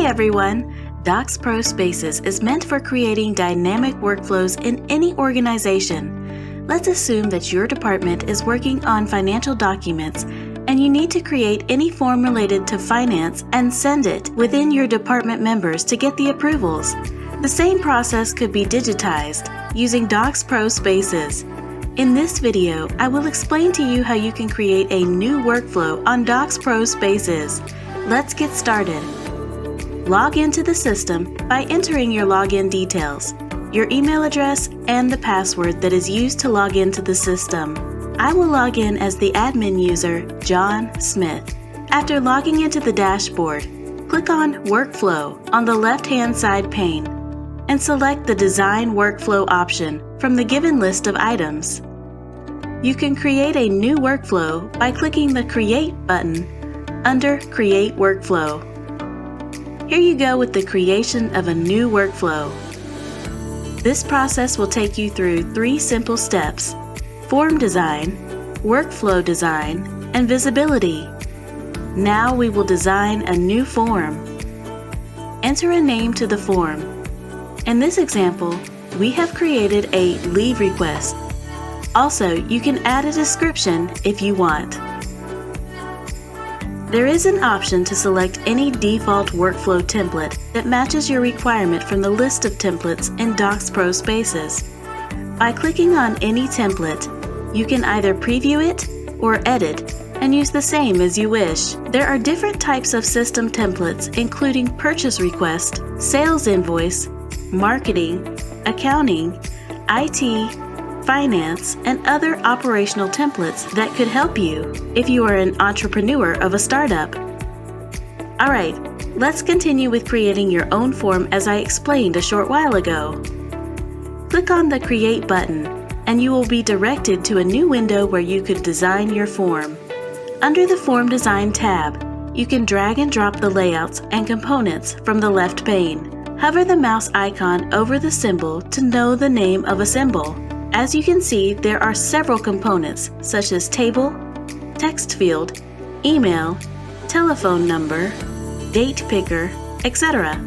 Hi everyone! Doxpro Spaces is meant for creating dynamic workflows in any organization. Let's assume that your department is working on financial documents and you need to create any form related to finance and send it within your department members to get the approvals. The same process could be digitized using Doxpro Spaces. In this video, I will explain to you how you can create a new workflow on Doxpro Spaces. Let's get started. Log into the system by entering your login details, your email address, and the password that is used to log into the system. I will log in as the admin user, John Smith. After logging into the dashboard, click on Workflow on the left-hand side pane and select the Design Workflow option from the given list of items. You can create a new workflow by clicking the Create button under Create Workflow. Here you go with the creation of a new workflow. This process will take you through 3 simple steps: form design, workflow design, and visibility. Now we will design a new form. Enter a name to the form. In this example, we have created a leave request. Also, you can add a description if you want. There is an option to select any default workflow template that matches your requirement from the list of templates in Doxpro Spaces. By clicking on any template, you can either preview it or edit and use the same as you wish. There are different types of system templates, including purchase request, sales invoice, marketing, accounting, IT, finance, and other operational templates that could help you if you are an entrepreneur of a startup. Alright, let's continue with creating your own form as I explained a short while ago. Click on the Create button and you will be directed to a new window where you could design your form. Under the Form Design tab, you can drag and drop the layouts and components from the left pane. Hover the mouse icon over the symbol to know the name of a symbol. As you can see, there are several components such as table, text field, email, telephone number, date picker, etc.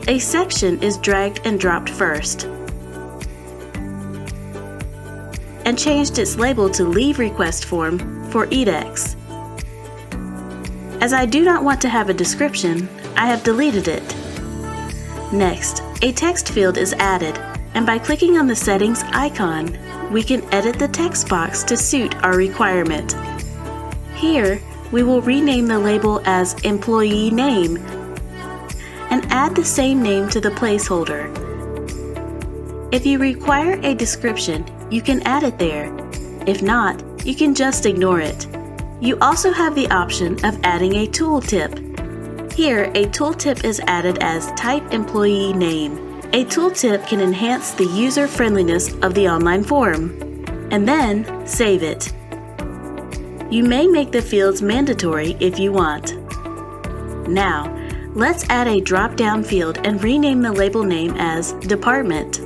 A section is dragged and dropped first and changed its label to Leave Request Form for edX. As I do not want to have a description, I have deleted it. Next, a text field is added, and by clicking on the settings icon, we can edit the text box to suit our requirement. Here, we will rename the label as Employee Name and add the same name to the placeholder. If you require a description, you can add it there. If not, you can just ignore it. You also have the option of adding a tooltip. Here, a tooltip is added as Type Employee Name. A tooltip can enhance the user-friendliness of the online form, and then save it. You may make the fields mandatory if you want. Now, let's add a drop-down field and rename the label name as Department.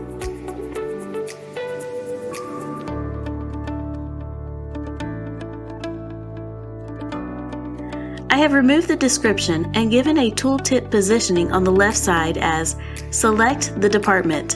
I have removed the description and given a tooltip positioning on the left side as Select the Department.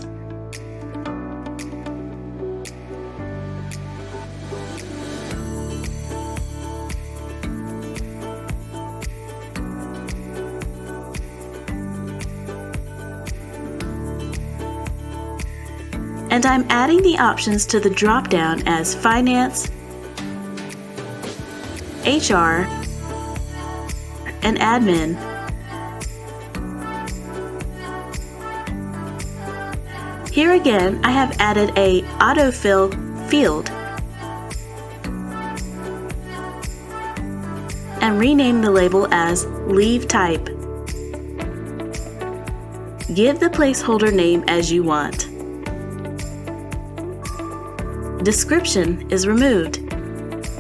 And I'm adding the options to the drop-down as Finance, HR, and Admin. Here again, I have added a autofill field and renamed the label as Leave Type. Give the placeholder name as you want. Description is removed.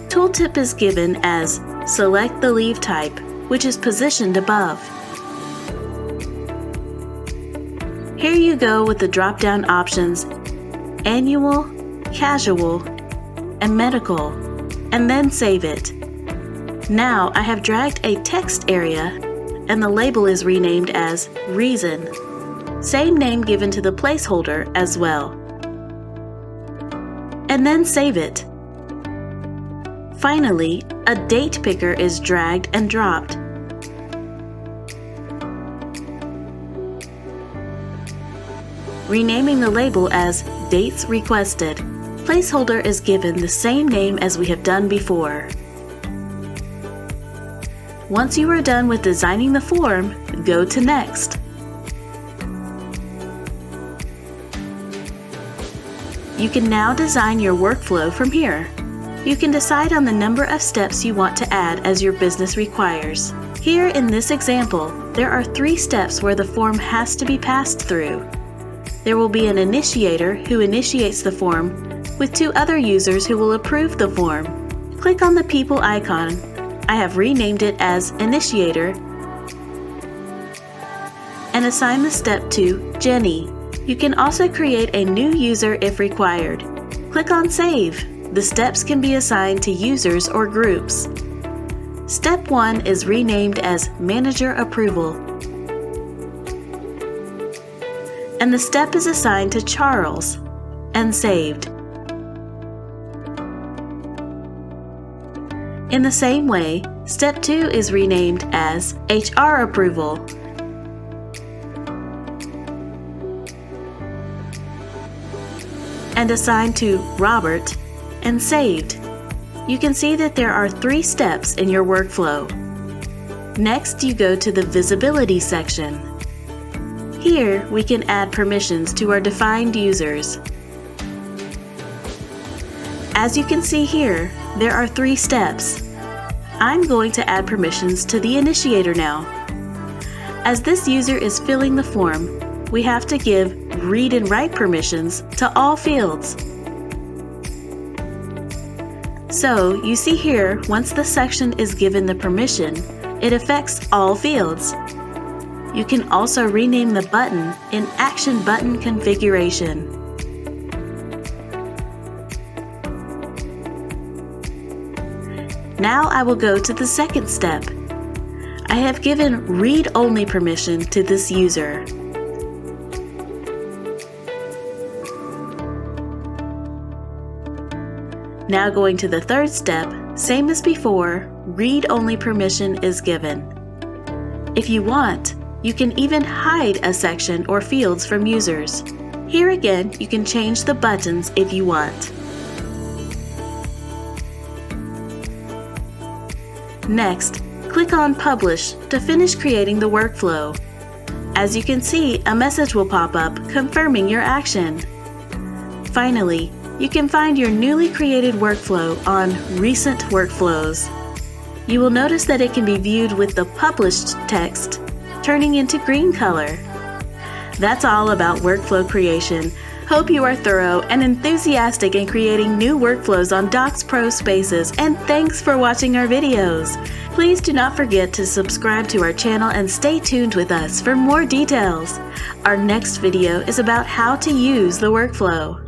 Tooltip is given as Select the Leave Type, which is positioned above. Here you go with the drop-down options Annual, Casual, and Medical, and then save it. Now I have dragged a text area and the label is renamed as Reason. Same name given to the placeholder as well. And then save it. Finally, a date picker is dragged and dropped. Renaming the label as Dates Requested. Placeholder is given the same name as we have done before. Once you are done with designing the form, go to Next. You can now design your workflow from here. You can decide on the number of steps you want to add as your business requires. Here in this example, there are 3 steps where the form has to be passed through. There will be an initiator who initiates the form with 2 other users who will approve the form. Click on the people icon. I have renamed it as Initiator and assign the step to Jenny. You can also create a new user if required. Click on Save. The steps can be assigned to users or groups. Step 1 is renamed as Manager Approval, and the step is assigned to Charles and saved. In the same way, Step 2 is renamed as HR Approval, and assigned to Robert and saved. You can see that there are 3 steps in your workflow. Next, you go to the Visibility section. Here, we can add permissions to our defined users. As you can see here, there are 3 steps. I'm going to add permissions to the initiator now. As this user is filling the form, we have to give read and write permissions to all fields. So, you see here, once the section is given the permission, it affects all fields. You can also rename the button in Action Button Configuration. Now I will go to the second step. I have given read-only permission to this user. Now going to the third step, same as before, read-only permission is given. If you want, you can even hide a section or fields from users. Here again, you can change the buttons if you want. Next, click on Publish to finish creating the workflow. As you can see, a message will pop up confirming your action. Finally, you can find your newly created workflow on Recent Workflows. You will notice that it can be viewed with the published text turning into green color. That's all about workflow creation. Hope you are thorough and enthusiastic in creating new workflows on Doxpro Spaces, and thanks for watching our videos. Please do not forget to subscribe to our channel and stay tuned with us for more details. Our next video is about how to use the workflow.